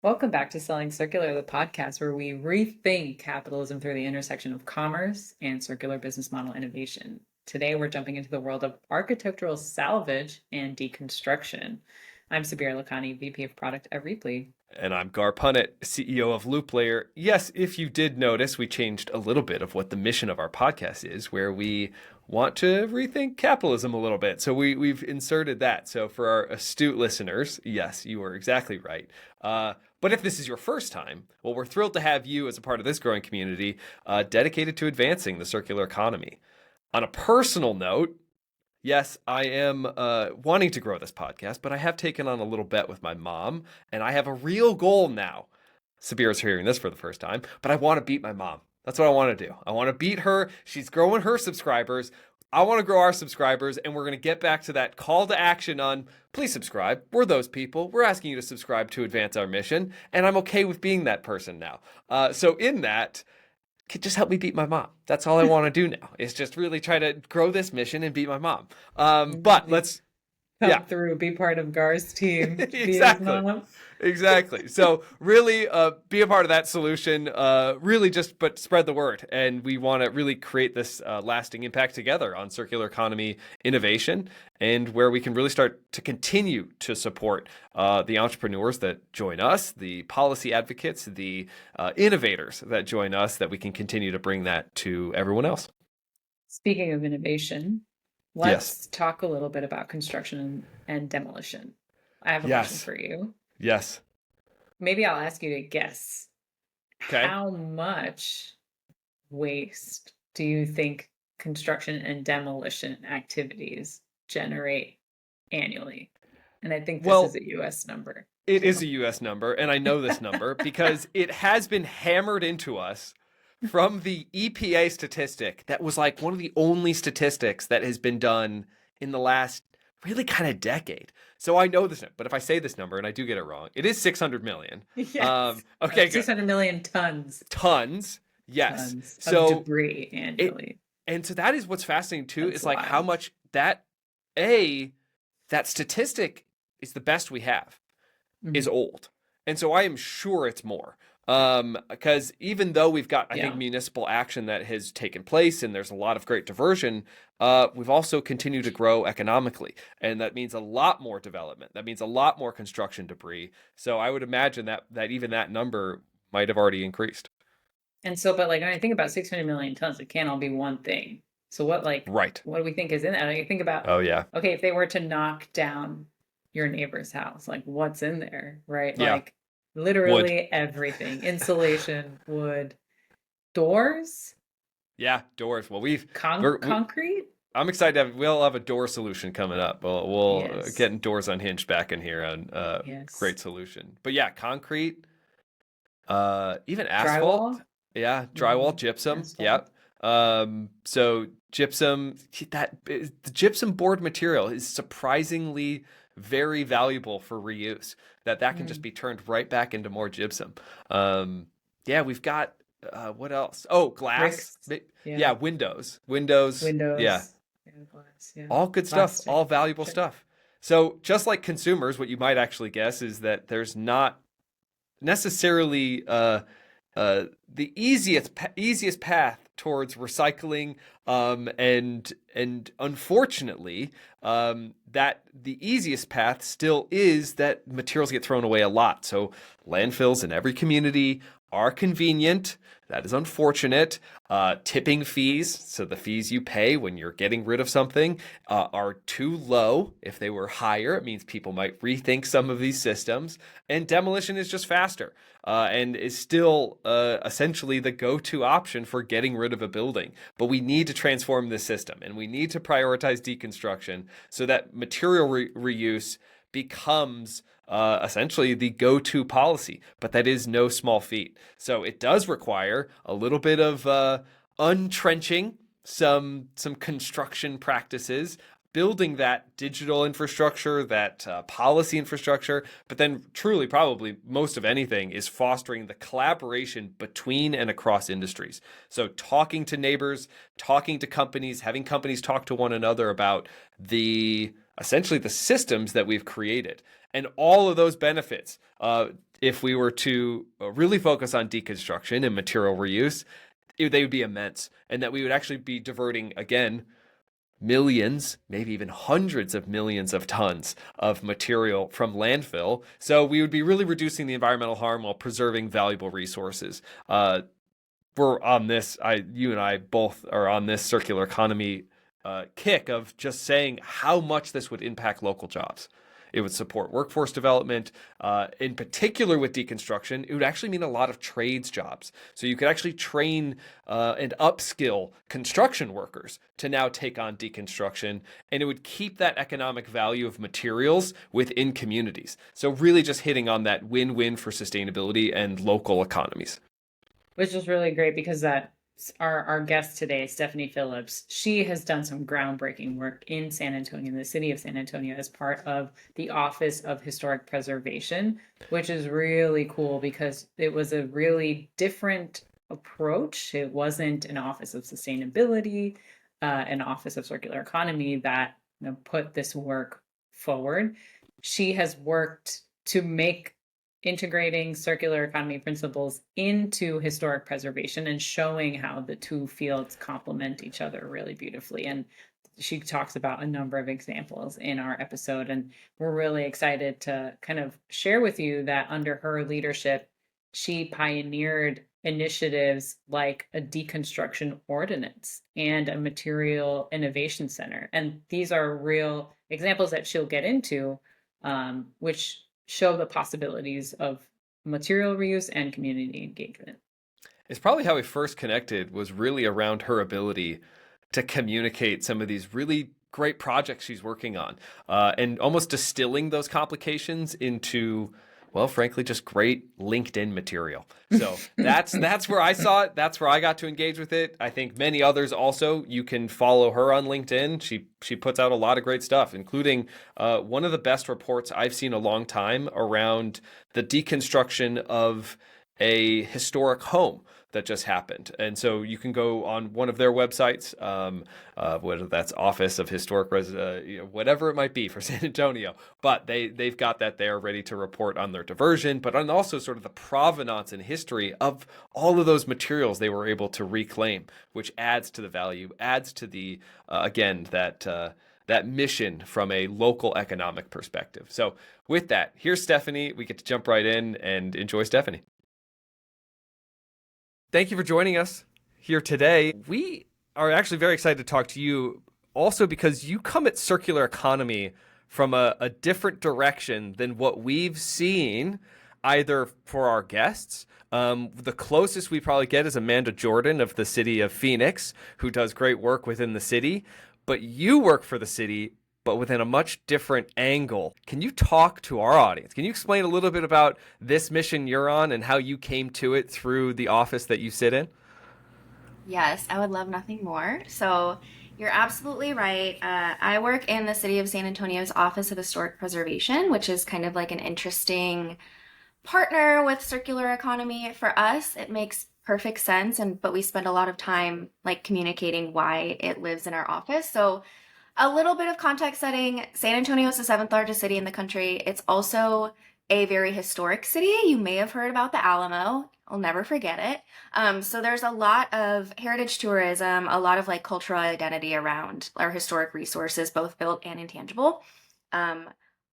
Welcome back to Selling Circular, the podcast where we rethink capitalism through the intersection of commerce and circular business model innovation. Today, we're jumping into the world of architectural salvage and deconstruction. I'm Sabir Lakhani, VP of Product at Repley. And I'm Gar Punnett, CEO of LoopLayer. Yes, if you did notice, we changed a little bit of what the mission of our podcast is, where we want to rethink capitalism a little bit. So we've inserted that. So for our astute listeners, yes, you are exactly right. But if this is your first time, well, we're thrilled to have you as a part of this growing community dedicated to advancing the circular economy. On a personal note, yes, I am wanting to grow this podcast, but I have taken on a little bet with my mom, and I have a real goal now. Sabira's hearing this for the first time, but I want to beat my mom. That's what I want to do. I want to beat her. She's growing her subscribers. I want to grow our subscribers, and we're going to get back to that call to action on please subscribe. We're those people. We're asking you to subscribe to advance our mission, and I'm okay with being that person now. So in that, could just help me beat my mom. That's all I want to do now is just really try to grow this mission and beat my mom. But let's Come through, be part of Gar's team. Exactly. So really be a part of that solution, really but spread the word. And we want to really create this lasting impact together on circular economy innovation, and where we can really start to continue to support the entrepreneurs that join us, the policy advocates, the innovators that join us, that we can continue to bring that to everyone else. Speaking of innovation, let's talk a little bit about construction and demolition. I have a question for you. Yes. Maybe I'll ask you to guess. Okay. How much waste do you think construction and demolition activities generate annually? And I think this is a U.S. number. It is a U.S. number, and I know this number because it has been hammered into us from the EPA statistic that was like one of the only statistics that has been done in the last really kind of decade. So I know this, but if I say this number and I do get it wrong, it is 600 million. Yes. Okay. 600 million tons. Tons. Yes. Tons of debris annually. And so that is what's fascinating too, is like how much that statistic is the best we have, is old. And so I am sure it's more. Because even though we've got, I think, municipal action that has taken place and there's a lot of great diversion, we've also continued to grow economically. And that means a lot more development. That means a lot more construction debris. So I would imagine that even that number might have already increased. And so, but like when I think about 600 million tons, it can't all be one thing. So what do we think is in that? I think about, okay, if they were to knock down your neighbor's house, like what's in there, right? Yeah. Like literally everything. Insulation, wood, doors. Yeah, doors. Well, concrete. I'm excited we'll have a door solution coming up. We'll getting Doors Unhinged back in here on great solution. But yeah, concrete, even asphalt. Drywall? Yeah, drywall, gypsum. Asphalt. So gypsum, the gypsum board material is surprisingly very valuable for reuse. That can just be turned right back into more gypsum. We've got what else? Oh, glass. Windows. Yeah. Glass, all good stuff, all valuable stuff. So just like consumers, what you might actually guess is that there's not necessarily the easiest path towards recycling, and unfortunately, that the easiest path still is that materials get thrown away a lot. So landfills in every community are convenient. That is unfortunate. Tipping fees, so the fees you pay when you're getting rid of something, are too low. If they were higher, it means people might rethink some of these systems. And demolition is just faster, and is still essentially the go-to option for getting rid of a building. But we need to transform this system, and we need to prioritize deconstruction so that material reuse becomes essentially the go-to policy. But that is no small feat. So it does require a little bit of untrenching some construction practices, building that digital infrastructure, that policy infrastructure, but then truly probably most of anything is fostering the collaboration between and across industries. So talking to neighbors, talking to companies, having companies talk to one another about essentially the systems that we've created. And all of those benefits, if we were to really focus on deconstruction and material reuse, they would be immense, and that we would actually be diverting, again, millions, maybe even hundreds of millions of tons of material from landfill. So we would be really reducing the environmental harm while preserving valuable resources. We're on this, you and I both are on this circular economy kick of just saying how much this would impact local jobs. It would support workforce development. In particular with deconstruction, it would actually mean a lot of trades jobs. So you could actually train and upskill construction workers to now take on deconstruction, and it would keep that economic value of materials within communities. So really just hitting on that win-win for sustainability and local economies. Which is really great because that our guest today, Stephanie Phillips, she has done some groundbreaking work in San Antonio, in the city of San Antonio, as part of the Office of Historic Preservation, which is really cool because it was a really different approach. It wasn't an Office of Sustainability, an Office of Circular Economy that put this work forward. She has worked to make integrating circular economy principles into historic preservation and showing how the two fields complement each other really beautifully. And she talks about a number of examples in our episode. And we're really excited to kind of share with you that under her leadership, she pioneered initiatives like a deconstruction ordinance and a material innovation center. And these are real examples that she'll get into, which show the possibilities of material reuse and community engagement. It's probably how we first connected, was really around her ability to communicate some of these really great projects she's working on, and almost distilling those complications into, well, frankly, just great LinkedIn material. So that's where I saw it. That's where I got to engage with it. I think many others also. You can follow her on LinkedIn. She puts out a lot of great stuff, including one of the best reports I've seen in a long time around the deconstruction of a historic home that just happened. And so you can go on one of their websites, whether that's Office of Historic whatever it might be for San Antonio, but they've got that there ready to report on their diversion, but on also sort of the provenance and history of all of those materials they were able to reclaim, which adds to the value, adds to the, again, that mission from a local economic perspective. So with that, here's Stephanie. We get to jump right in and enjoy Stephanie. Thank you for joining us here today. We are actually very excited to talk to you also because you come at circular economy from a different direction than what we've seen either for our guests. The closest we probably get is Amanda Jordan of the city of Phoenix, who does great work within the city. But you work for the city, but within a much different angle. Can you talk to our audience? Can you explain a little bit about this mission you're on and how you came to it through the office that you sit in? Yes, I would love nothing more. So you're absolutely right. I work in the City of San Antonio's Office of Historic Preservation, which is kind of like an interesting partner with circular economy. For us, it makes perfect sense, but we spend a lot of time like communicating why it lives in our office. So a little bit of context setting, San Antonio is the seventh largest city in the country. It's also a very historic city. You may have heard about the Alamo. I'll never forget it. So there's a lot of heritage tourism, a lot of like cultural identity around our historic resources, both built and intangible.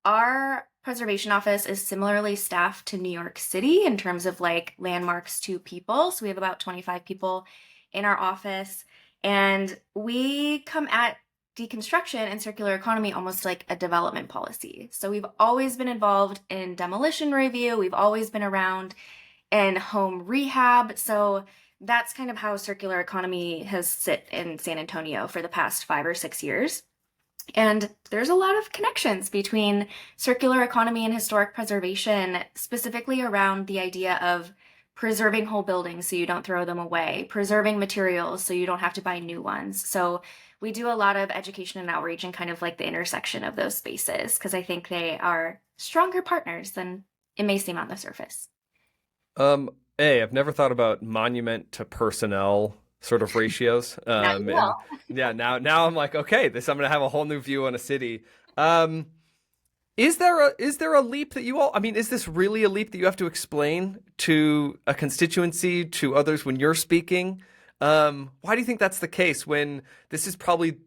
Our preservation office is similarly staffed to New York City in terms of like landmarks to people. So we have about 25 people in our office, and we come at deconstruction and circular economy almost like a development policy. So we've always been involved in demolition review. We've always been around in home rehab. So that's kind of how circular economy has sit in San Antonio for the past 5 or 6 years. And there's a lot of connections between circular economy and historic preservation, specifically around the idea of preserving whole buildings so you don't throw them away, preserving materials so you don't have to buy new ones. So we do a lot of education and outreach and kind of like the intersection of those spaces, because I think they are stronger partners than it may seem on the surface. I've never thought about monument to personnel sort of ratios. Now you will. Yeah, now I'm like, okay, I'm gonna have a whole new view on a city. Is there a leap that you all, I mean, is this really a leap that you have to explain to a constituency, to others when you're speaking? Why do you think that's the case when this is probably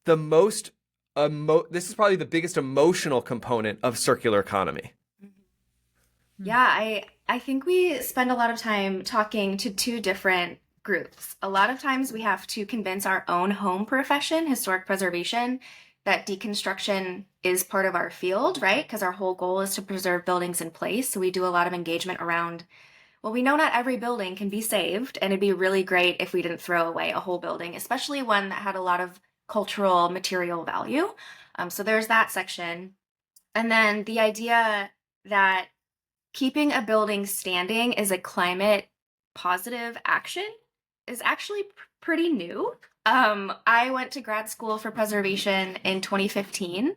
the most this is probably the biggest emotional component of circular economy? Yeah, I think we spend a lot of time talking to two different groups. A lot of times we have to convince our own home profession, historic preservation, that deconstruction is part of our field, right? Because our whole goal is to preserve buildings in place. So we do a lot of engagement around, well, we know not every building can be saved, and it'd be really great if we didn't throw away a whole building, especially one that had a lot of cultural material value. So there's that section. And then the idea that keeping a building standing is a climate positive action is actually pretty new. I went to grad school for preservation in 2015,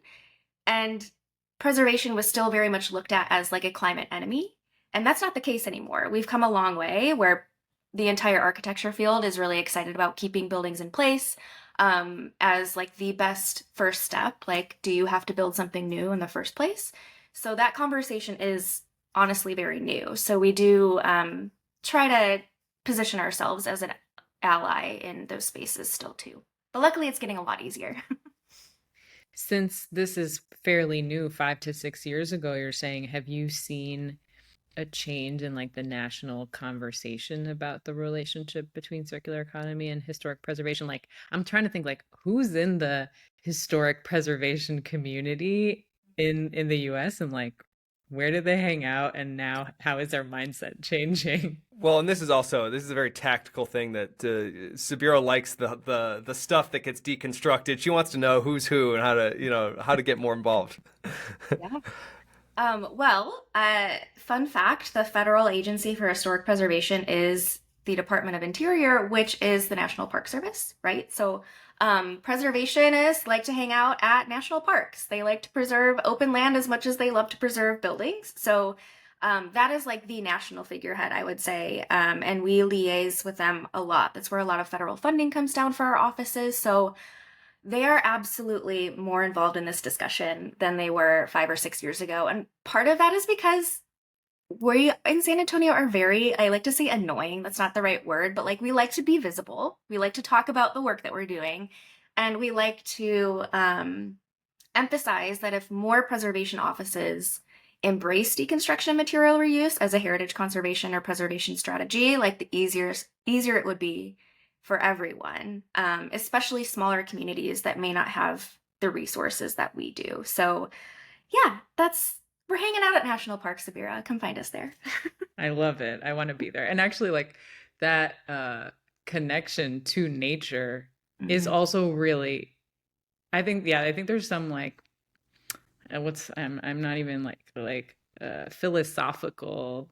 and preservation was still very much looked at as like a climate enemy. And that's not the case anymore. We've come a long way where the entire architecture field is really excited about keeping buildings in place as like the best first step. Like, do you have to build something new in the first place? So that conversation is honestly very new. So we do try to position ourselves as an ally in those spaces still too. But luckily it's getting a lot easier. Since this is fairly new, 5 to 6 years ago, you're saying, have you seen a change in like the national conversation about the relationship between circular economy and historic preservation? Like, I'm trying to think like who's in the historic preservation community in the US, and like where do they hang out, and now how is their mindset changing? Well, and this is a very tactical thing that Sabira likes the stuff that gets deconstructed. She wants to know who's who and how to get more involved. Yeah. Fun fact, the federal agency for historic preservation is the Department of Interior, which is the National Park Service, right? So preservationists like to hang out at national parks. They like to preserve open land as much as they love to preserve buildings. So that is like the national figurehead, I would say. And we liaise with them a lot. That's where a lot of federal funding comes down for our offices. So they are absolutely more involved in this discussion than they were 5 or 6 years ago. And part of that is because we in San Antonio are very, I like to say annoying. That's not the right word, but like we like to be visible. We like to talk about the work that we're doing. And we like to emphasize that if more preservation offices embrace deconstruction material reuse as a heritage conservation or preservation strategy, like the easier it would be for everyone, especially smaller communities that may not have the resources that we do. So yeah, we're hanging out at National Park, Sabira. Come find us there. I love it. I want to be there. And actually like that connection to nature is Mhm. also really, I think there's some like I'm not even philosophical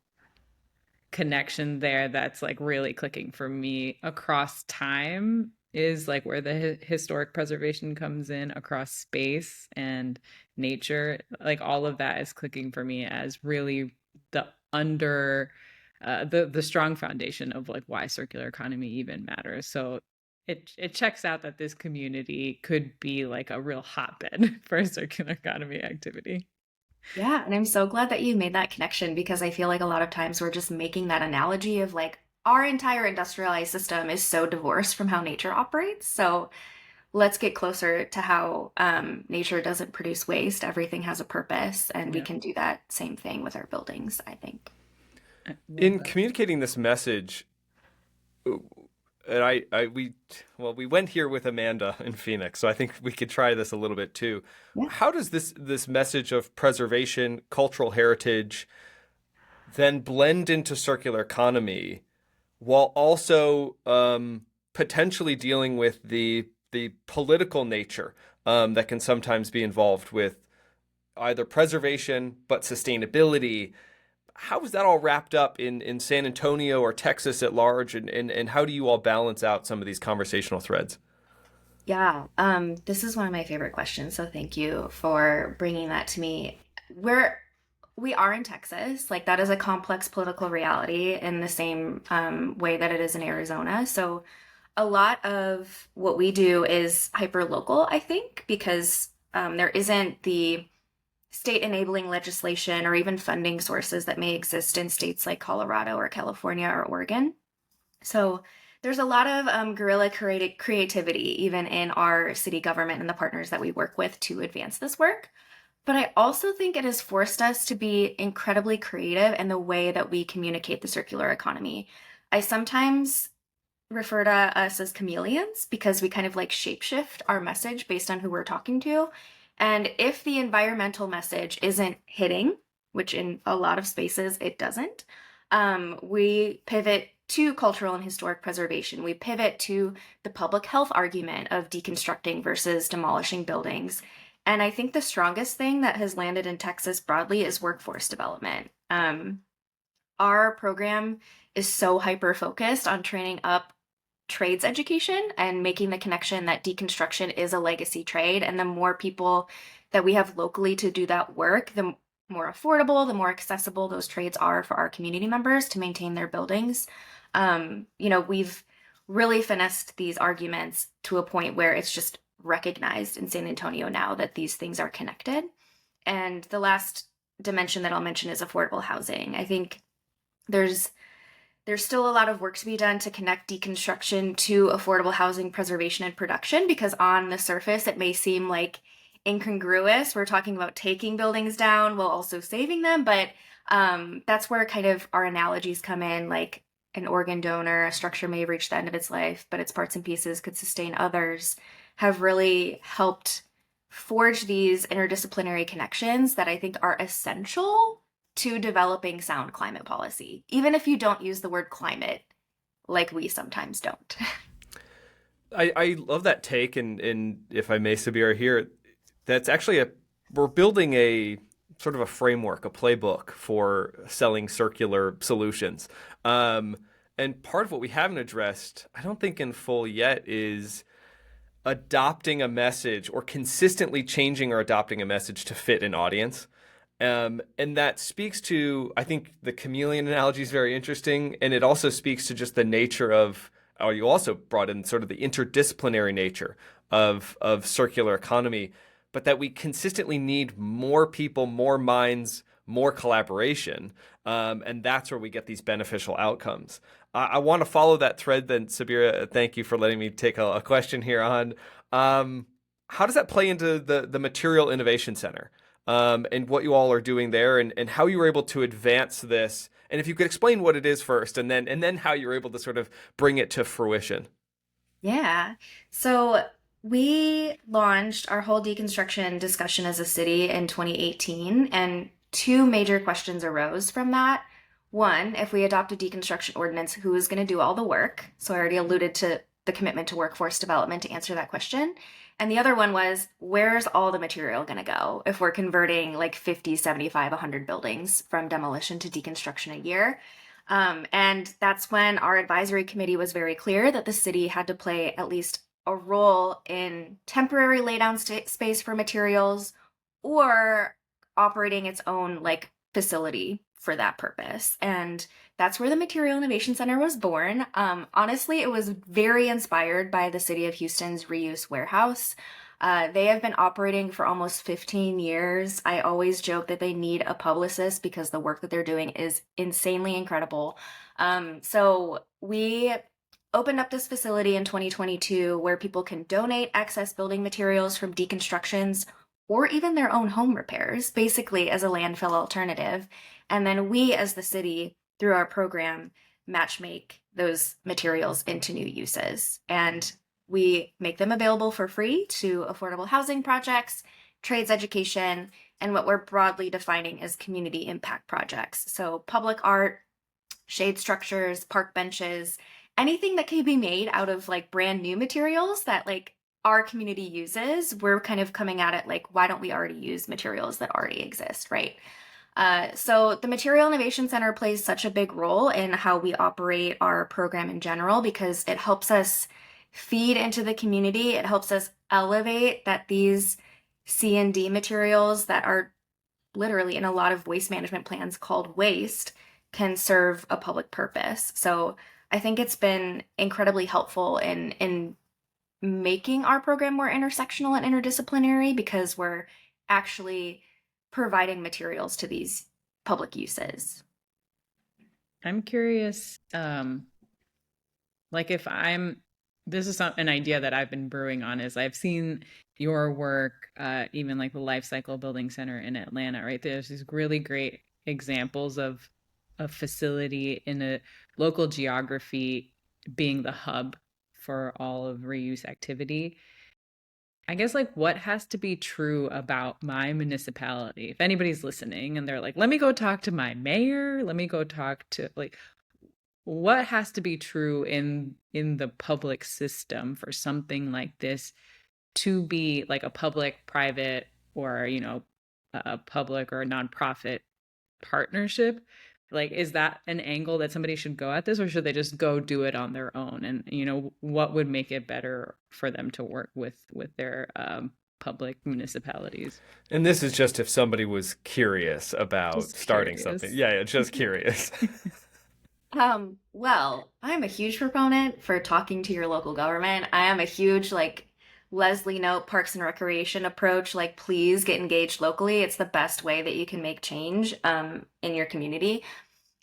connection there that's like really clicking for me across time, is like where the historic preservation comes in across space and nature. Like all of that is clicking for me as really the under the strong foundation of like why circular economy even matters. So it checks out that this community could be like a real hotbed for circular economy activity. Yeah, and I'm so glad that you made that connection because I feel like a lot of times we're just making that analogy of like our entire industrialized system is so divorced from how nature operates. So let's get closer to how nature doesn't produce waste. Everything has a purpose, and we Yeah, can do that same thing with our buildings, I think. I love In that. communicating this message, and we went here with Amanda in Phoenix, so I think we could try this a little bit too. Yeah. How does this message of preservation, cultural heritage, then blend into circular economy while also potentially dealing with the political nature that can sometimes be involved with either preservation but sustainability? How is that all wrapped up in San Antonio or Texas at large, and how do you all balance out some of these conversational threads? Yeah, this is one of my favorite questions, so thank you for bringing that to me. We are in Texas, like that is a complex political reality in the same way that it is in Arizona. So a lot of what we do is hyper local, I think, because there isn't the state enabling legislation or even funding sources that may exist in states like Colorado or California or Oregon. So there's a lot of guerrilla creativity even in our city government and the partners that we work with to advance this work. But I also think it has forced us to be incredibly creative in the way that we communicate the circular economy. I sometimes refer to us as chameleons because we kind of like shapeshift our message based on who we're talking to. And if the environmental message isn't hitting, which in a lot of spaces it doesn't, we pivot to cultural and historic preservation. We pivot to the public health argument of deconstructing versus demolishing buildings. And I think the strongest thing that has landed in Texas broadly is workforce development. Our program is so hyper focused on training up trades education and making the connection that deconstruction is a legacy trade. And the more people that we have locally to do that work, the more affordable, the more accessible those trades are for our community members to maintain their buildings. We've really finessed these arguments to a point where it's just recognized in San Antonio now that these things are connected. And the last dimension that I'll mention is affordable housing. I think there's still a lot of work to be done to connect deconstruction to affordable housing preservation and production, because on the surface, it may seem like incongruous. We're talking about taking buildings down while also saving them, but that's where kind of our analogies come in, like an organ donor, a structure may have reached the end of its life, but its parts and pieces could sustain others, have really helped forge these interdisciplinary connections that I think are essential to developing sound climate policy, even if you don't use the word climate like we sometimes don't. I love that take, and if I may, Sabira, here, that's actually we're building a sort of a framework, a playbook for selling circular solutions. And part of what we haven't addressed, I don't think in full yet, is adopting a message or consistently changing or adopting a message to fit an audience. And that speaks to, I think the chameleon analogy is very interesting. And it also speaks to just the nature of, or you also brought in sort of the interdisciplinary nature of circular economy, but that we consistently need more people, more minds, more collaboration. And that's where we get these beneficial outcomes. I want to follow that thread then, Sabira. Thank you for letting me take a question here on how does that play into the Material Innovation Center? And what you all are doing there, and how you were able to advance this, and if you could explain what it is first, and then how you were able to sort of bring it to fruition. Yeah. So we launched our whole deconstruction discussion as a city in 2018, and two major questions arose from that. One, if we adopt a deconstruction ordinance, who is going to do all the work? So I already alluded to the commitment to workforce development to answer that question. And the other one was, where's all the material going to go if we're converting like 50, 75, 100 buildings from demolition to deconstruction a year? And that's when our advisory committee was very clear that the city had to play at least a role in temporary laydown space for materials or operating its own like facility for that purpose. And that's where the Material Innovation Center was born. Honestly, it was very inspired by the City of Houston's reuse warehouse. They have been operating for almost 15 years. I always joke that they need a publicist because the work that they're doing is insanely incredible. So we opened up this facility in 2022 where people can donate excess building materials from deconstructions or even their own home repairs, basically as a landfill alternative. And then we, as the city, through our program, matchmake those materials into new uses. And we make them available for free to affordable housing projects, trades education, and what we're broadly defining as community impact projects. So public art, shade structures, park benches, anything that can be made out of like brand new materials that like our community uses. We're kind of coming at it like, why don't we already use materials that already exist, right? So the Material Innovation Center plays such a big role in how we operate our program in general because it helps us feed into the community. It helps us elevate that these C&D materials that are literally in a lot of waste management plans called waste can serve a public purpose. So I think it's been incredibly helpful in making our program more intersectional and interdisciplinary because we're actually providing materials to these public uses. I'm curious, like if I'm, this is an idea that I've been brewing on is I've seen your work, even like the Life Cycle Building Center in Atlanta, right? There's these really great examples of a facility in a local geography being the hub for all of reuse activity. I guess like what has to be true about my municipality? If anybody's listening and they're like, let me go talk to my mayor, let me go talk to like what has to be true in the public system for something like this to be like a public private or a public or a nonprofit partnership? Like, is that an angle that somebody should go at this, or should they just go do it on their own? And what would make it better for them to work with their public municipalities? And this is just if somebody was curious about Just starting curious. something. Yeah, just curious. Well, I'm a huge proponent for talking to your local government. I am a huge like Leslie Note Parks and Recreation approach. Like, please get engaged locally. It's the best way that you can make change in your community.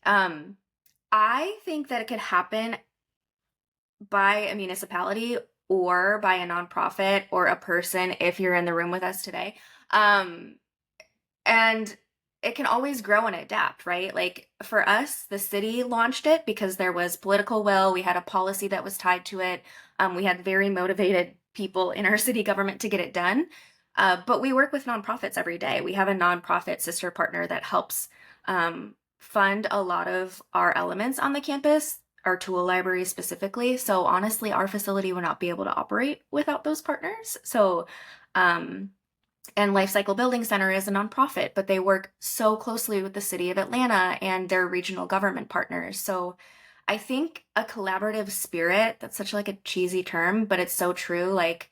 I think that it could happen by a municipality or by a nonprofit or a person if you're in the room with us today. And it can always grow and adapt, right? Like for us, the city launched it because there was political will. We had a policy that was tied to it. We had very motivated people in our city government to get it done. But we work with nonprofits every day. We have a nonprofit sister partner that helps fund a lot of our elements on the campus, our tool library specifically. So honestly, our facility would not be able to operate without those partners. So, and Life Cycle Building Center is a nonprofit, but they work so closely with the city of Atlanta and their regional government partners. So I think a collaborative spirit, that's such like a cheesy term, but it's so true. Like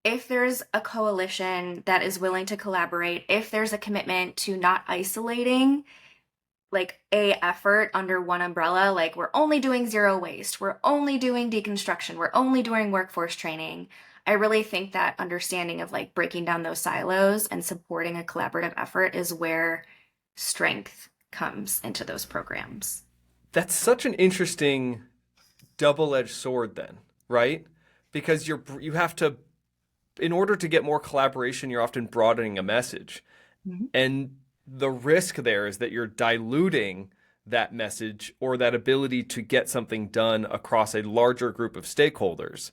if there's a coalition that is willing to collaborate, if there's a commitment to not isolating like a effort under one umbrella, like we're only doing zero waste, we're only doing deconstruction, we're only doing workforce training. I really think that understanding of like breaking down those silos and supporting a collaborative effort is where strength comes into those programs. That's such an interesting double-edged sword then, right? Because you have to, in order to get more collaboration, you're often broadening a message. Mm-hmm. And the risk there is that you're diluting that message or that ability to get something done across a larger group of stakeholders.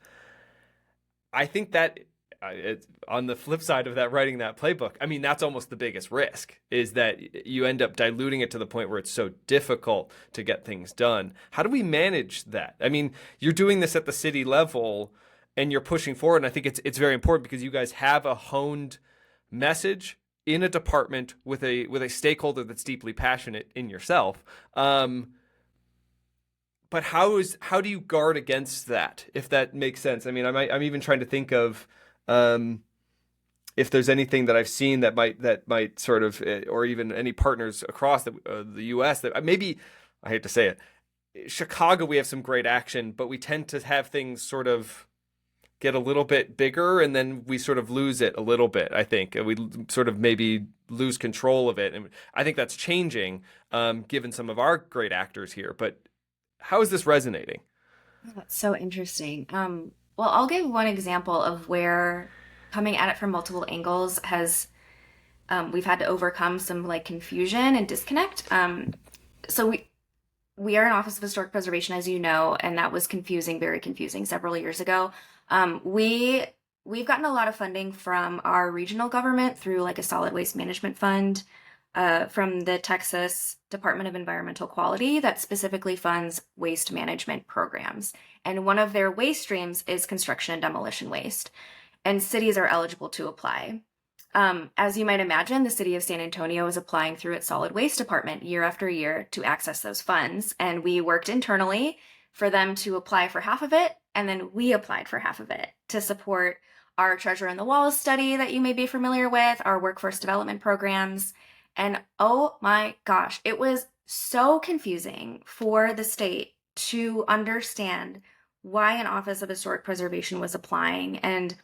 I think that on the flip side of that, writing that playbook, I mean, that's almost the biggest risk, is that you end up diluting it to the point where it's so difficult to get things done. How do we manage that? I mean, you're doing this at the city level and you're pushing forward. And I think it's very important because you guys have a honed message in a department with a stakeholder that's deeply passionate in yourself. But how do you guard against that, if that makes sense? I mean, I'm even trying to think of if there's anything that I've seen that might sort of, or even any partners across the U.S. that maybe, I hate to say it, Chicago, we have some great action, but we tend to have things sort of get a little bit bigger and then we sort of lose it a little bit, I think. We sort of maybe lose control of it. And I think that's changing given some of our great actors here. But how is this resonating? That's so interesting. Well, I'll give one example of where coming at it from multiple angles has we've had to overcome some like confusion and disconnect. So we are an Office of Historic Preservation, as you know, and that was confusing, very confusing several years ago. We've gotten a lot of funding from our regional government through like a solid waste management fund from the Texas Department of Environmental Quality that specifically funds waste management programs. And one of their waste streams is construction and demolition waste. And cities are eligible to apply. As you might imagine, the city of San Antonio is applying through its solid waste department year after year to access those funds. And we worked internally for them to apply for half of it. And then we applied for half of it to support our Treasure in the Walls study that you may be familiar with, our workforce development programs. And oh my gosh, it was so confusing for the state to understand why an Office of Historic Preservation was applying. And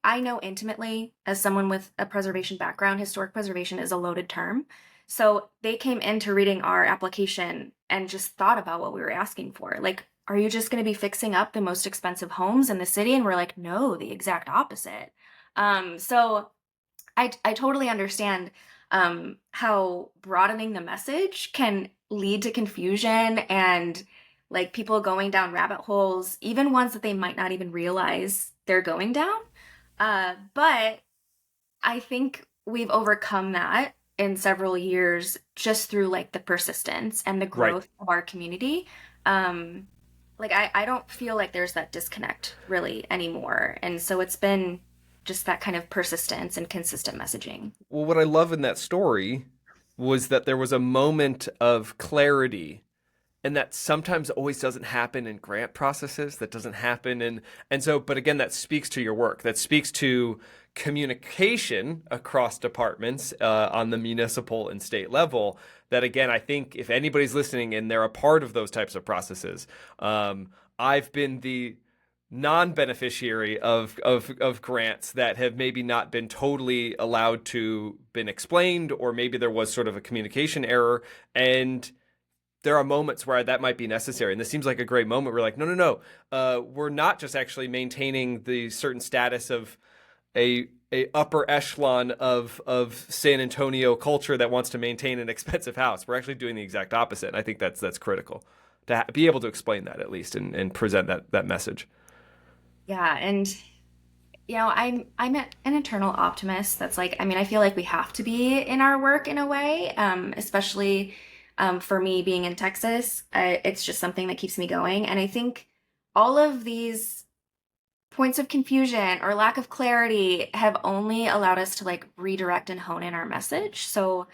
I know intimately, as someone with a preservation background, historic preservation is a loaded term. So they came into reading our application and just thought about what we were asking for. Like, are you just going to be fixing up the most expensive homes in the city? And we're like, no, the exact opposite. So I totally understand how broadening the message can lead to confusion and like people going down rabbit holes, even ones that they might not even realize they're going down. But I think we've overcome that in several years just through like the persistence and the Right. growth of our community. Um, I don't feel like there's that disconnect really anymore. And so it's been just that kind of persistence and consistent messaging. Well, what I love in that story was that there was a moment of clarity, and that sometimes always doesn't happen in grant processes. That doesn't happen and so, but again, that speaks to your work. That speaks to communication across departments on the municipal and state level. That again, I think if anybody's listening and they're a part of those types of processes, I've been the non-beneficiary of grants that have maybe not been totally allowed to been explained, or maybe there was sort of a communication error, and there are moments where that might be necessary. And this seems like a great moment. We're like, no, we're not just actually maintaining the certain status of a upper echelon of San Antonio culture that wants to maintain an expensive house. We're actually doing the exact opposite. And I think that's critical to be able to explain that at least, and present that message. Yeah, and I'm an eternal optimist. That's like, I mean, I feel like we have to be in our work in a way, especially for me being in Texas. It's just something that keeps me going. And I think all of these points of confusion or lack of clarity have only allowed us to like redirect and hone in our message. So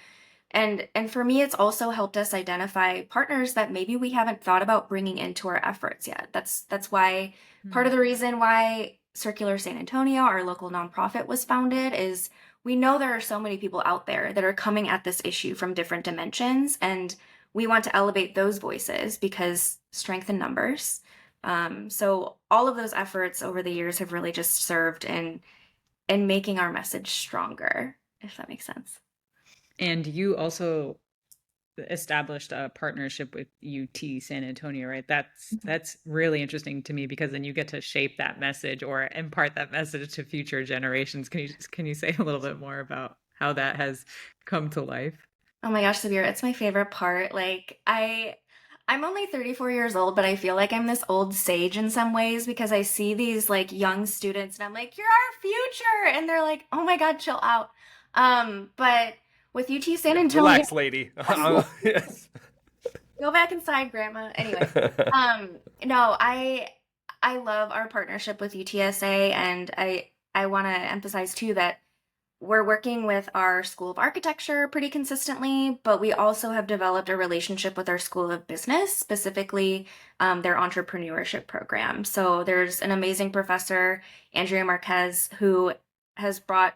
and for me, it's also helped us identify partners that maybe we haven't thought about bringing into our efforts yet. That's why part of the reason why Circular San Antonio, our local nonprofit, was founded is we know there are so many people out there that are coming at this issue from different dimensions, and we want to elevate those voices because strength in numbers. So all of those efforts over the years have really just served in making our message stronger, if that makes sense. And you also established a partnership with UT San Antonio, right? That's really interesting to me because then you get to shape that message or impart that message to future generations. Can you say a little bit more about how that has come to life? Oh my gosh, Sabir, it's my favorite part. I'm only 34 years old, but I feel like I'm this old sage in some ways because I see these like young students and I'm like, "You're our future." And they're like, "Oh my God, chill out." But with UT San Yeah, Antonio, relax, lady. Yes. go back inside, Grandma. Anyway, no, I love our partnership with UTSA, and I want to emphasize too that we're working with our School of Architecture pretty consistently, but we also have developed a relationship with our School of Business, specifically their entrepreneurship program. So there's an amazing professor, Andrea Marquez, who has brought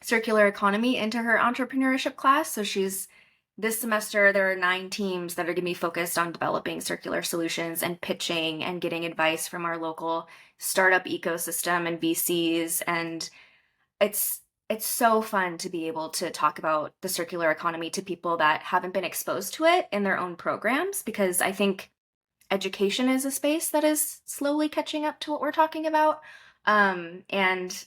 circular economy into her entrepreneurship class. So this semester, there are 9 teams that are going to be focused on developing circular solutions and pitching and getting advice from our local startup ecosystem and VCs. And it's it's so fun to be able to talk about the circular economy to people that haven't been exposed to it in their own programs, because I think education is a space that is slowly catching up to what we're talking about, and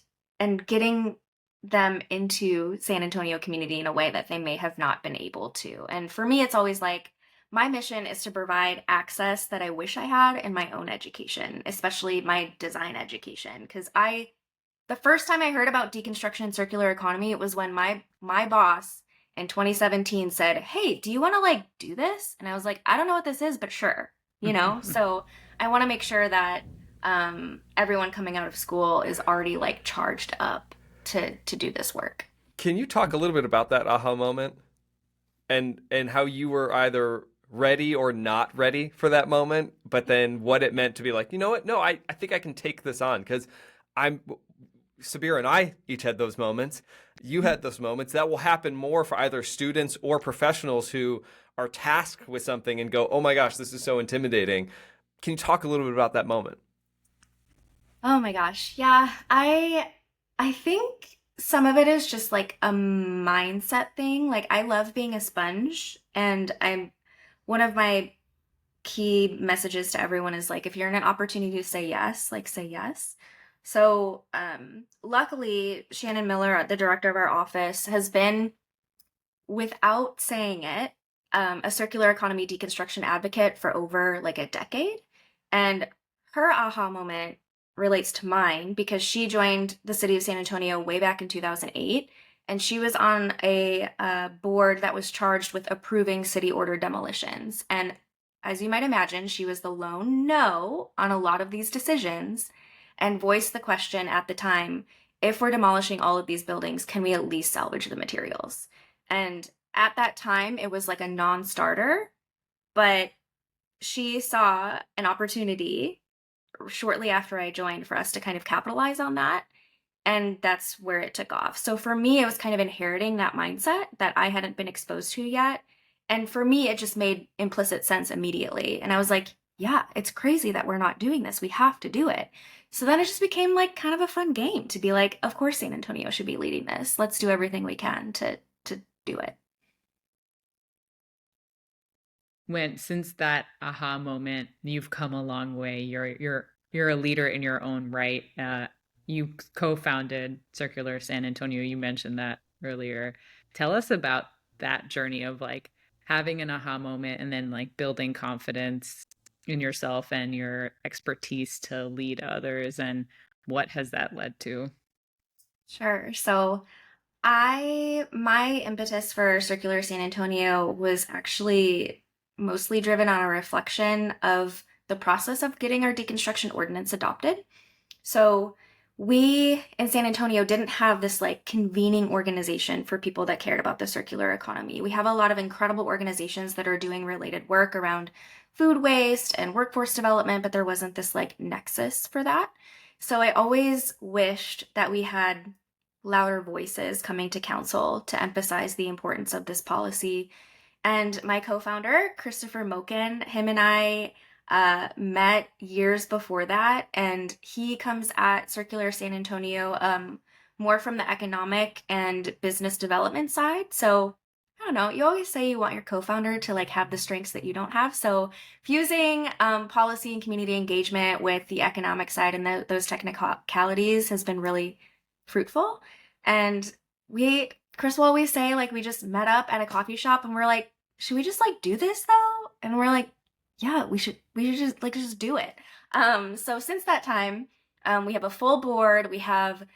getting them into San Antonio community in a way that they may have not been able to. And for me, it's always like my mission is to provide access that I wish I had in my own education, especially my design education, because the first time I heard about deconstruction and circular economy, it was when my boss in 2017 said, "Hey, do you want to like do this?" And I was like, "I don't know what this is, but sure." So I want to make sure that everyone coming out of school is already like charged up to do this work. Can you talk a little bit about that aha moment, and how you were either ready or not ready for that moment, but then what it meant to be like, you know what? No, I think I can take this on, because I'm Sabir and I each had those moments. You had those moments. That will happen more for either students or professionals who are tasked with something and go, "Oh my gosh, this is so intimidating." Can you talk a little bit about that moment? Oh my gosh. Yeah, I think some of it is just like a mindset thing. Like I love being a sponge, and I'm one of my key messages to everyone is like if you're in an opportunity to say yes, like say yes. So luckily Shannon Miller, the director of our office, has been, without saying it, a circular economy deconstruction advocate for over like a decade. And her aha moment relates to mine because she joined the city of San Antonio way back in 2008. And she was on a board that was charged with approving city order demolitions. And as you might imagine, she was the lone no on a lot of these decisions and voiced the question at the time, if we're demolishing all of these buildings, can we at least salvage the materials? And at that time, it was like a non starter, but she saw an opportunity shortly after I joined for us to kind of capitalize on that. And that's where it took off. So for me, it was kind of inheriting that mindset that I hadn't been exposed to yet. And for me, it just made implicit sense immediately. And I was like, yeah, it's crazy that we're not doing this. We have to do it. So then it just became like kind of a fun game to be like, of course, San Antonio should be leading this. Let's do everything we can to do it. When since that aha moment, you've come a long way. You're a leader in your own right. You co-founded Circular San Antonio. You mentioned that earlier. Tell us about that journey of like having an aha moment and then like building confidence in yourself and your expertise to lead others, and what has that led to? Sure. So my impetus for Circular San Antonio was actually mostly driven on a reflection of the process of getting our deconstruction ordinance adopted. So we in San Antonio didn't have this like convening organization for people that cared about the circular economy. We have a lot of incredible organizations that are doing related work around food waste and workforce development, but there wasn't this like nexus for that. So I always wished that we had louder voices coming to council to emphasize the importance of this policy. And my co-founder, Christopher Moken, him and I met years before that, and he comes at Circular San Antonio more from the economic and business development side. So I don't know. You always say you want your co-founder to like have the strengths that you don't have. So fusing policy and community engagement with the economic side and those technicalities has been really fruitful. And Chris will always say like we just met up at a coffee shop and we're like, should we just like do this though? And we're like, yeah, we should just do it. So since that time, we have a full board. We got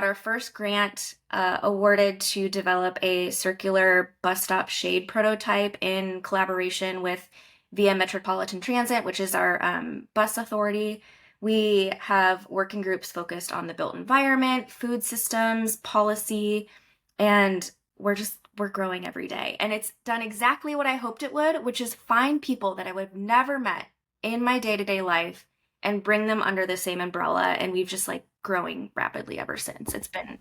our first grant awarded to develop a circular bus stop shade prototype in collaboration with Via Metropolitan Transit, which is our bus authority. We have working groups focused on the built environment, food systems, policy, and we're growing every day. And it's done exactly what I hoped it would, which is find people that I would have never met in my day-to-day life and bring them under the same umbrella. And we've just like growing rapidly ever since. It's been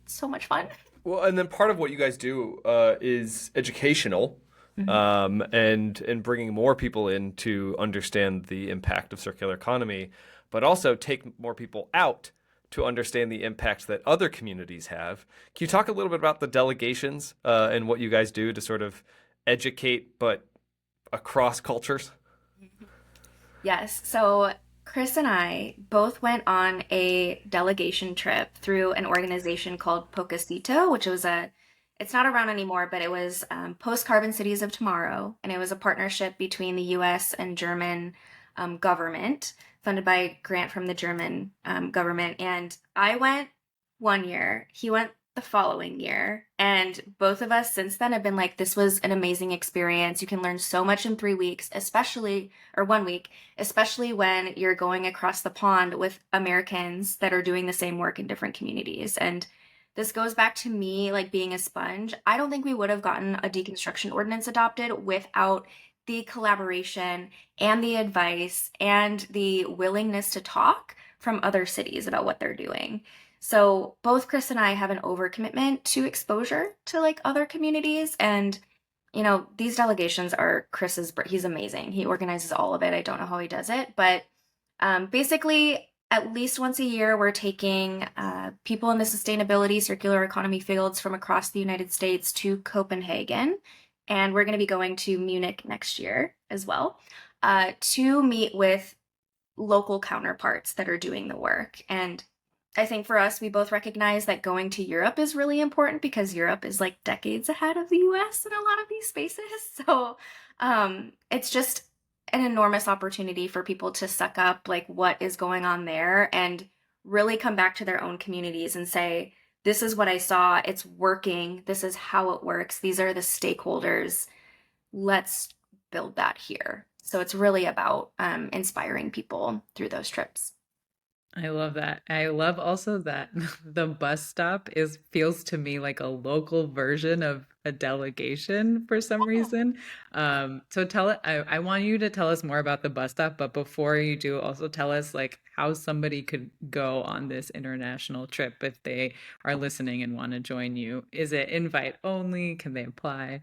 so much fun. Well, and then part of what you guys do is educational, Mhm. and bringing more people in to understand the impact of circular economy, but also take more people out to understand the impacts that other communities have. Can you talk a little bit about the delegations and what you guys do to sort of educate, but across cultures? Yes. So Chris and I both went on a delegation trip through an organization called Pocasito, which was it's not around anymore, but it was Post Carbon Cities of Tomorrow. And it was a partnership between the US and German government, funded by a grant from the German government. And I went one year, he went the following year. And both of us since then have been like, this was an amazing experience. You can learn so much in 3 weeks, especially, or 1 week, especially when you're going across the pond with Americans that are doing the same work in different communities. And this goes back to me like being a sponge. I don't think we would have gotten a deconstruction ordinance adopted without the collaboration and the advice and the willingness to talk from other cities about what they're doing. So both Chris and I have an overcommitment to exposure to like other communities. And, these delegations are he's amazing. He organizes all of it. I don't know how he does it, but basically at least once a year, we're taking people in the sustainability circular economy fields from across the United States to Copenhagen. And we're going to be going to Munich next year as well to meet with local counterparts that are doing the work. And I think for us, we both recognize that going to Europe is really important because Europe is like decades ahead of the US in a lot of these spaces. So it's just an enormous opportunity for people to suck up like what is going on there and really come back to their own communities and say, this is what I saw, it's working, this is how it works, these are the stakeholders, let's build that here. So it's really about inspiring people through those trips. I love that. I love also that the bus stop feels to me like a local version of a delegation for some reason. So I want you to tell us more about the bus stop, but before you do, also tell us like how somebody could go on this international trip if they are listening and want to join you. Is it invite only? Can they apply?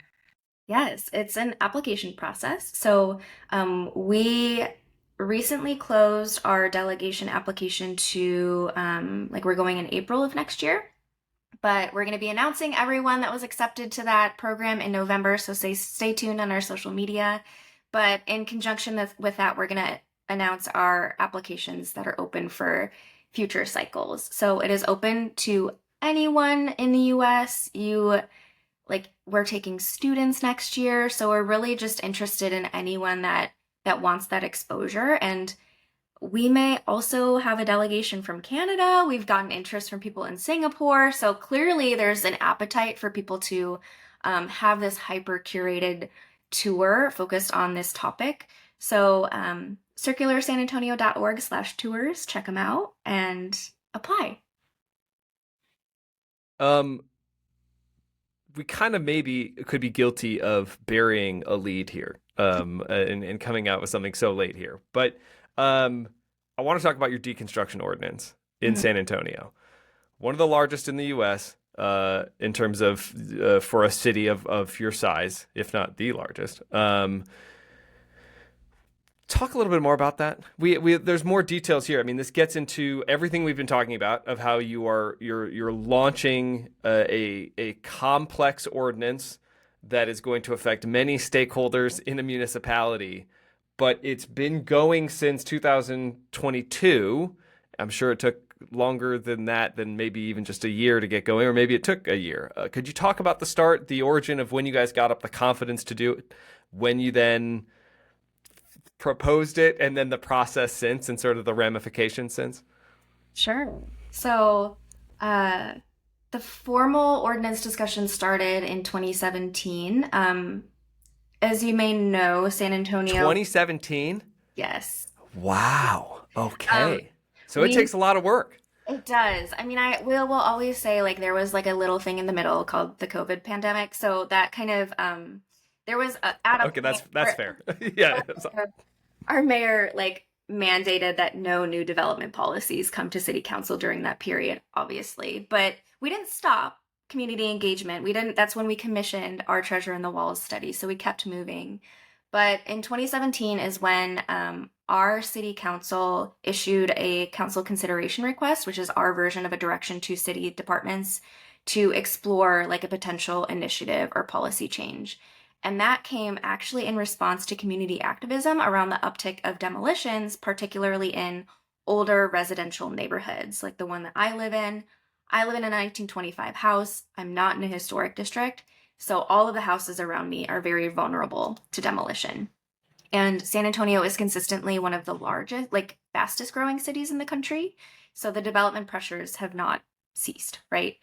Yes, it's an application process. So we recently closed our delegation application to like we're going in April of next year, but we're going to be announcing everyone that was accepted to that program in November. So stay tuned on our social media. But in conjunction with that, we're going to announce our applications that are open for future cycles. So it is open to anyone in the US. We're taking students next year, so we're really just interested in anyone that wants that exposure. And we may also have a delegation from Canada. We've gotten interest from people in Singapore, so clearly there's an appetite for people to have this hyper curated tour focused on this topic. So circularsanantonio.org/tours, check them out and apply. We kind of maybe could be guilty of burying a lead here, and coming out with something so late here. But I want to talk about your deconstruction ordinance in San Antonio, one of the largest in the U.S. In terms of for a city of your size, if not the largest. Talk a little bit more about that. There's more details here. I mean, this gets into everything we've been talking about of how you're launching a complex ordinance that is going to affect many stakeholders in a municipality, but it's been going since 2022. I'm sure it took longer than that, than maybe even just a year to get going, or maybe it took a year. Could you talk about the start, the origin of when you guys got up the confidence to do it, when you then proposed it, and then the process since and sort of the ramifications since? Sure. So the formal ordinance discussion started in 2017. As you may know, San Antonio. 2017? Yes. Wow. Okay. So it takes a lot of work. It does. I mean, I will always say like there was like a little thing in the middle called the COVID pandemic. So that kind of there was okay, that's fair. Yeah. Our mayor like mandated that no new development policies come to city council during that period, obviously. But we didn't stop community engagement. That's when we commissioned our Treasure in the Walls study. So we kept moving. But in 2017 is when our city council issued a council consideration request, which is our version of a direction to city departments to explore like a potential initiative or policy change. And that came actually in response to community activism around the uptick of demolitions, particularly in older residential neighborhoods, like the one that I live in. I live in a 1925 house. I'm not in a historic district. So all of the houses around me are very vulnerable to demolition. And San Antonio is consistently one of the largest, like fastest growing cities in the country. So the development pressures have not ceased, right?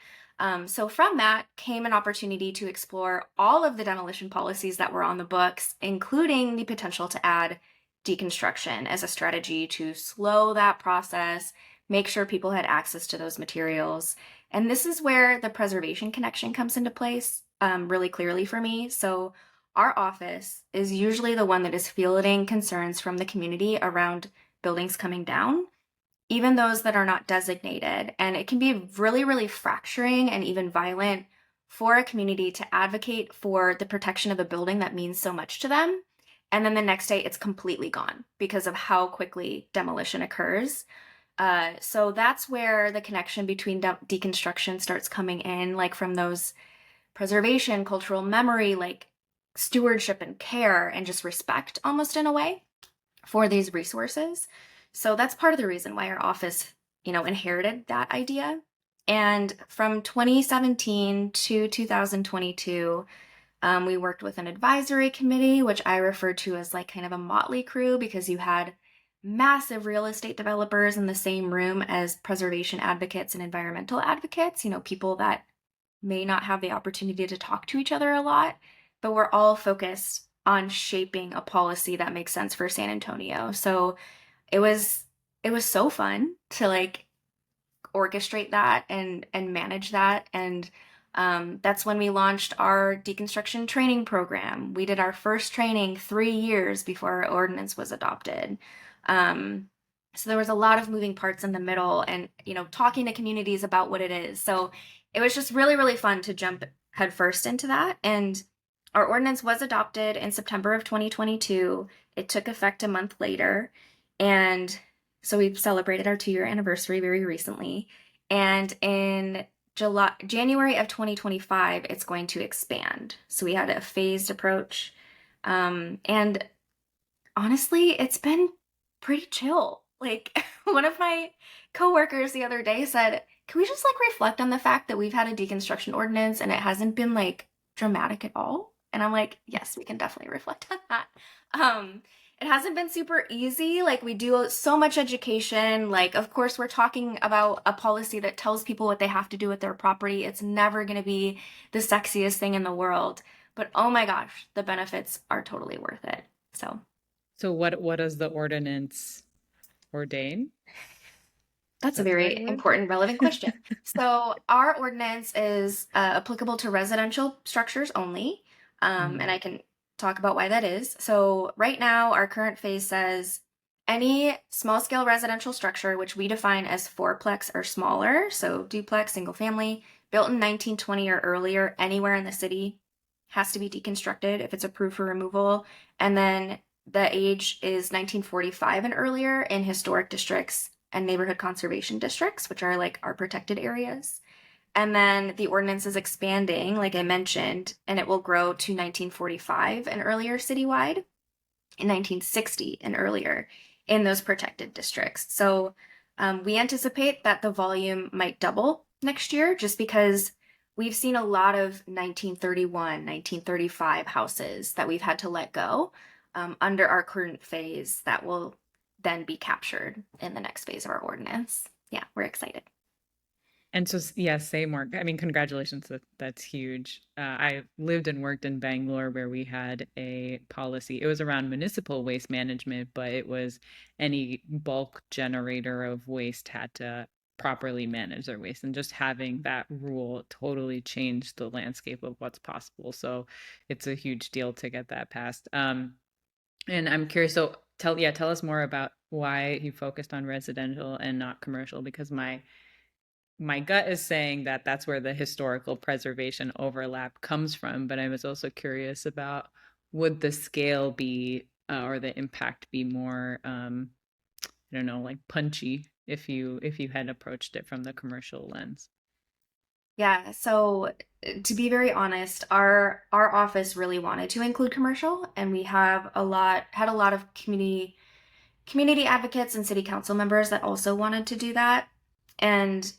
So from that came an opportunity to explore all of the demolition policies that were on the books, including the potential to add deconstruction as a strategy to slow that process, make sure people had access to those materials. And this is where the preservation connection comes into place really clearly for me. So our office is usually the one that is fielding concerns from the community around buildings coming down, even those that are not designated. And it can be really, really fracturing and even violent for a community to advocate for the protection of a building that means so much to them. And then the next day it's completely gone because of how quickly demolition occurs. So that's where the connection between deconstruction starts coming in, like from those preservation, cultural memory, like stewardship and care, and just respect almost in a way for these resources. So that's part of the reason why our office, inherited that idea. And from 2017 to 2022, we worked with an advisory committee, which I refer to as like kind of a motley crew because you had massive real estate developers in the same room as preservation advocates and environmental advocates, people that may not have the opportunity to talk to each other a lot, but we're all focused on shaping a policy that makes sense for San Antonio. So it was so fun to like orchestrate that and manage that. And that's when we launched our deconstruction training program. We did our first training 3 years before our ordinance was adopted. So there was a lot of moving parts in the middle, and talking to communities about what it is. So it was just really, really fun to jump headfirst into that. And our ordinance was adopted in September of 2022. It took effect a month later, and so we've celebrated our 2-year anniversary very recently. And in January of 2025, it's going to expand. So we had a phased approach. And honestly, it's been pretty chill. Like one of my coworkers the other day said, can we just like reflect on the fact that we've had a deconstruction ordinance and it hasn't been like dramatic at all? And I'm like, yes, we can definitely reflect on that. It hasn't been super easy. Like we do so much education. Like, of course, we're talking about a policy that tells people what they have to do with their property. It's never going to be the sexiest thing in the world. But oh my gosh, the benefits are totally worth it. So what does the ordinance ordain? That's a That's the right very word? important, relevant question. So our ordinance is applicable to residential structures only, and I can talk about why that is. So right now, our current phase says any small-scale residential structure, which we define as fourplex or smaller, so duplex, single family, built in 1920 or earlier, anywhere in the city, has to be deconstructed if it's approved for removal. And then the age is 1945 and earlier in historic districts and neighborhood conservation districts, which are like our protected areas. And then the ordinance is expanding, like I mentioned, and it will grow to 1945 and earlier citywide, and 1960 and earlier in those protected districts. So we anticipate that the volume might double next year just because we've seen a lot of 1931, 1935 houses that we've had to let go under our current phase that will then be captured in the next phase of our ordinance. Yeah, we're excited. And so, yeah, same work. I mean, congratulations. That's huge. I lived and worked in Bangalore where we had a policy. It was around municipal waste management, but it was any bulk generator of waste had to properly manage their waste. And just having that rule totally changed the landscape of what's possible. So it's a huge deal to get that passed. And I'm curious, so tell us more about why you focused on residential and not commercial, because my gut is saying that that's where the historical preservation overlap comes from, but I was also curious about would the scale be or the impact be more I don't know, like punchy if you had approached it from the commercial lens. Yeah, so to be very honest, our office really wanted to include commercial, and we have had a lot of community advocates and city council members that also wanted to do that. And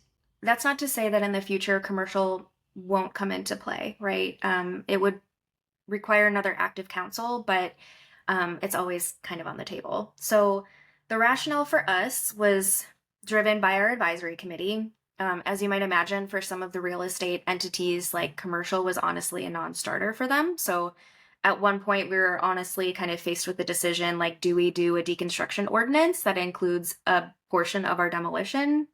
that's not to say that in the future commercial won't come into play, right? It would require another active council, but it's always kind of on the table. So the rationale for us was driven by our advisory committee. As you might imagine, for some of the real estate entities, like commercial was honestly a non-starter for them. So at one point, we were honestly kind of faced with the decision, like, do we do a deconstruction ordinance that includes a portion of our demolition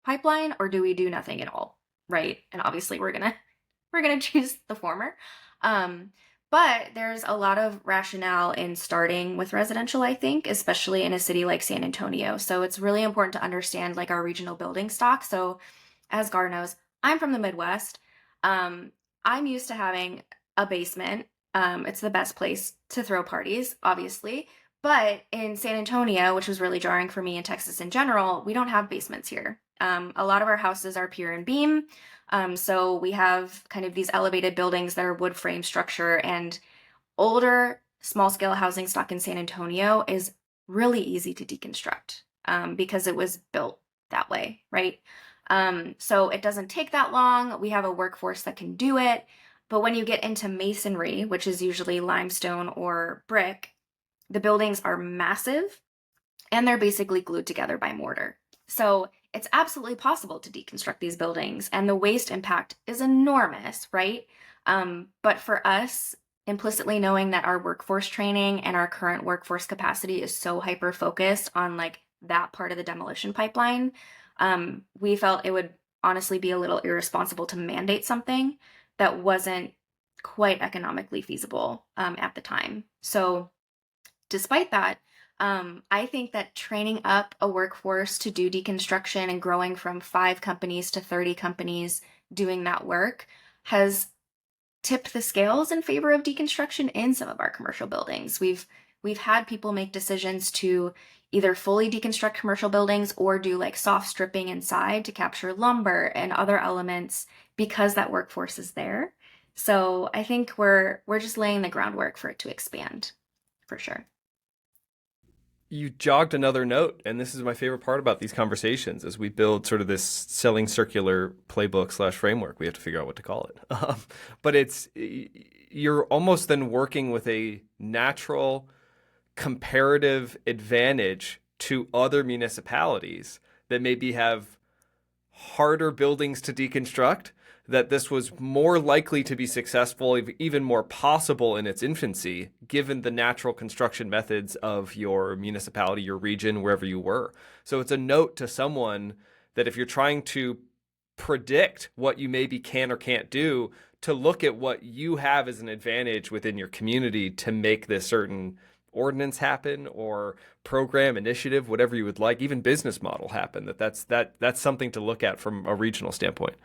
pipeline, or do we do nothing at all? Right? And obviously, we're gonna choose the former. Um, but there's a lot of rationale in starting with residential, I think, especially in a city like San Antonio. So it's really important to understand like our regional building stock. So as Gar knows, I'm from the Midwest. Um, I'm used to having a basement. It's the best place to throw parties, obviously. But in San Antonio, which was really jarring for me in Texas in general, we don't have basements here. A lot of our houses are pier and beam. So we have kind of these elevated buildings that are wood frame structure, and older small scale housing stock in San Antonio is really easy to deconstruct because it was built that way, right? So it doesn't take that long. We have a workforce that can do it. But when you get into masonry, which is usually limestone or brick, the buildings are massive and they're basically glued together by mortar. So it's absolutely possible to deconstruct these buildings, and the waste impact is enormous, right? But for us, implicitly knowing that our workforce training and our current workforce capacity is so hyper focused on like that part of the demolition pipeline, we felt it would honestly be a little irresponsible to mandate something that wasn't quite economically feasible at the time. So despite that, I think that training up a workforce to do deconstruction and growing from 5 companies to 30 companies doing that work has tipped the scales in favor of deconstruction in some of our commercial buildings. We've had people make decisions to either fully deconstruct commercial buildings or do like soft stripping inside to capture lumber and other elements because that workforce is there. So I think we're just laying the groundwork for it to expand, for sure. You jogged another note, and this is my favorite part about these conversations as we build sort of this selling circular playbook slash framework. We have to figure out what to call it. But you're almost then working with a natural comparative advantage to other municipalities that maybe have harder buildings to deconstruct, that this was more likely to be successful, even more possible in its infancy, given the natural construction methods of your municipality, your region, wherever you were. So it's a note to someone that if you're trying to predict what you maybe can or can't do, to look at what you have as an advantage within your community to make this certain ordinance happen or program, initiative, whatever you would like, even business model happen, that's something to look at from a regional standpoint.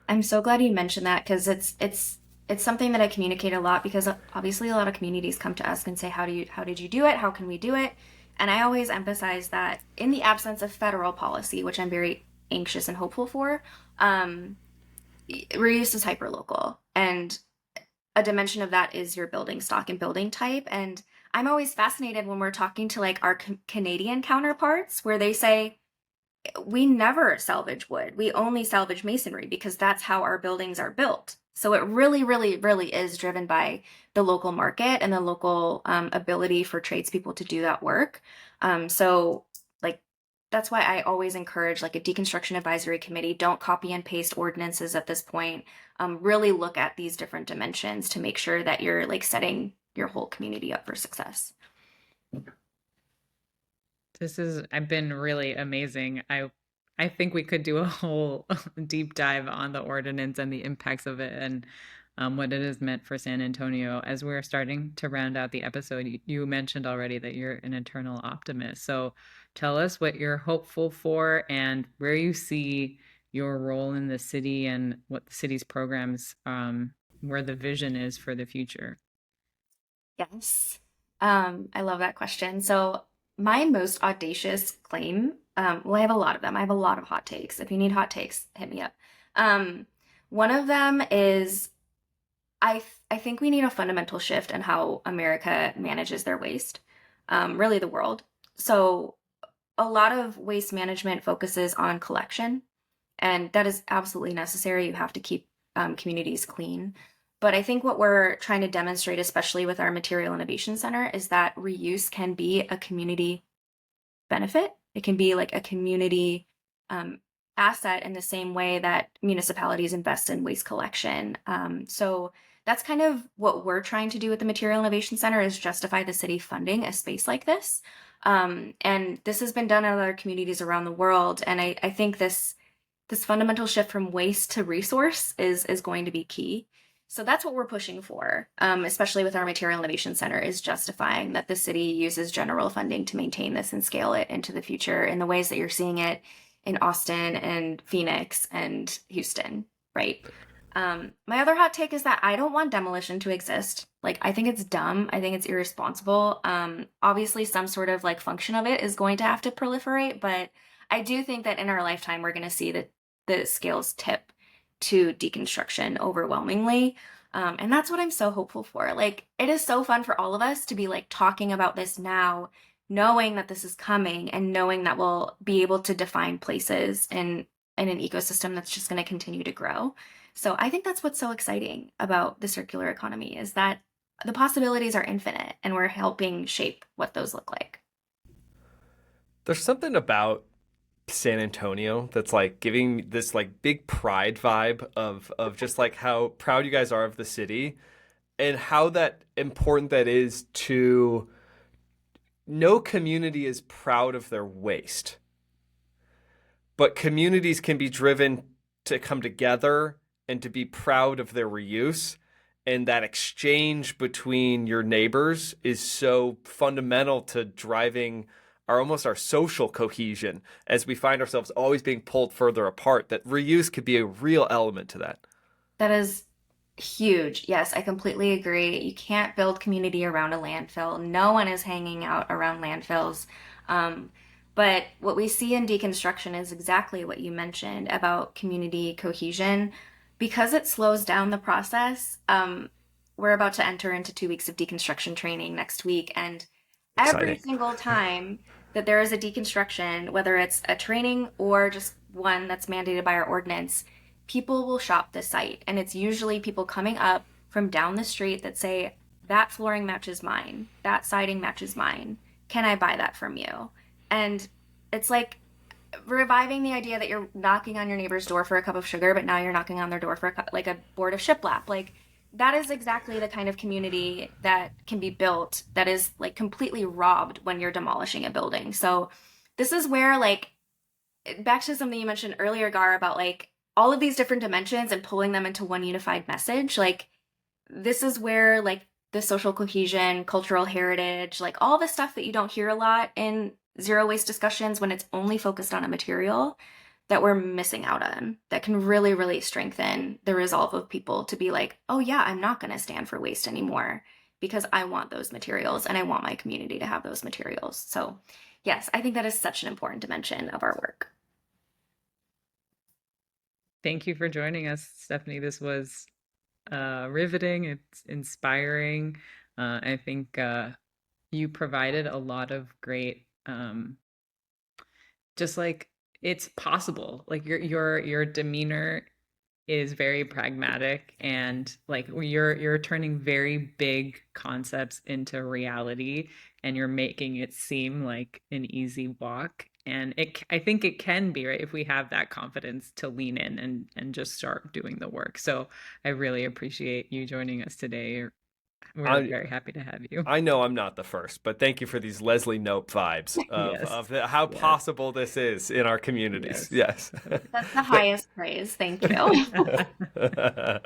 I'm so glad you mentioned that, because it's something that I communicate a lot, because obviously a lot of communities come to us and say, how did you do it? How can we do it? And I always emphasize that in the absence of federal policy, which I'm very anxious and hopeful for, reuse is hyperlocal. And a dimension of that is your building stock and building type. And I'm always fascinated when we're talking to like our Canadian counterparts, where they say, we never salvage wood. We only salvage masonry because that's how our buildings are built. So it really, really, really is driven by the local market and the local ability for tradespeople to do that work. So like, that's why I always encourage like a deconstruction advisory committee. Don't copy and paste ordinances at this point. Really look at these different dimensions to make sure that you're like setting your whole community up for success. This has been really amazing. I think we could do a whole deep dive on the ordinance and the impacts of it, and what it has meant for San Antonio. As we're starting to round out the episode, you mentioned already that you're an eternal optimist. So tell us what you're hopeful for and where you see your role in the city and what the city's programs, where the vision is for the future. Yes. I love that question. So my most audacious claim, well, I have a lot of them. I have a lot of hot takes. If you need hot takes, hit me up. One of them is I think we need a fundamental shift in how America manages their waste, really the world. So a lot of waste management focuses on collection, and that is absolutely necessary. You have to keep communities clean. But I think what we're trying to demonstrate, especially with our Material Innovation Center, is that reuse can be a community benefit. It can be like a community asset in the same way that municipalities invest in waste collection. So that's kind of what we're trying to do with the Material Innovation Center, is justify the city funding a space like this. And this has been done in other communities around the world. And I think this fundamental shift from waste to resource is going to be key. So that's what we're pushing for, especially with our Material Innovation Center, is justifying that the city uses general funding to maintain this and scale it into the future in the ways that you're seeing it in Austin and Phoenix and Houston, right? My other hot take is that I don't want demolition to exist. Like, I think it's dumb. I think it's irresponsible. Obviously, some sort of like function of it is going to have to proliferate, but I do think that in our lifetime, we're going to see that the scales tip to deconstruction overwhelmingly. And that's what I'm so hopeful for. Like, it is so fun for all of us to be like talking about this now, knowing that this is coming and knowing that we'll be able to define places in an ecosystem that's just going to continue to grow. So I think that's what's so exciting about the circular economy is that the possibilities are infinite and we're helping shape what those look like. There's something about San Antonio that's like giving this like big pride vibe of just like how proud you guys are of the city and how that important that is to no community is proud of their waste. But communities can be driven to come together and to be proud of their reuse. And that exchange between your neighbors is so fundamental to driving our social cohesion as we find ourselves always being pulled further apart, that reuse could be a real element to that. That is huge. Yes, I completely agree. You can't build community around a landfill. No one is hanging out around landfills. Um, but what we see in deconstruction is exactly what you mentioned about community cohesion. Because it slows down the process, we're about to enter into 2 weeks of deconstruction training next week. And every Exciting. single time that there is a deconstruction, whether it's a training or just one that's mandated by our ordinance, people will shop the site. And it's usually people coming up from down the street that say, that flooring matches mine, that siding matches mine. Can I buy that from you? And it's like reviving the idea that you're knocking on your neighbor's door for a cup of sugar, but now you're knocking on their door for like a board of shiplap. Like that is exactly the kind of community that can be built that is like completely robbed when you're demolishing a building. So this is where like back to something you mentioned earlier, Gar, about like all of these different dimensions and pulling them into one unified message. Like this is where like the social cohesion, cultural heritage, like all the stuff that you don't hear a lot in zero waste discussions when it's only focused on a material that we're missing out on that can really, really strengthen the resolve of people to be like, oh yeah, I'm not going to stand for waste anymore because I want those materials and I want my community to have those materials. So yes, I think that is such an important dimension of our work. Thank you for joining us, Stephanie. This was riveting. It's inspiring. I think you provided a lot of great, just like it's possible. Like your demeanor is very pragmatic, and like you're turning very big concepts into reality, and you're making it seem like an easy walk. And I think it can be, right, if we have that confidence to lean in and just start doing the work. So I really appreciate you joining us today. We're I, very happy to have you. I know I'm not the first, but thank you for these Leslie Knope vibes Yes. of how Yes. possible this is in our communities. Yes. That's the highest praise. Thank you.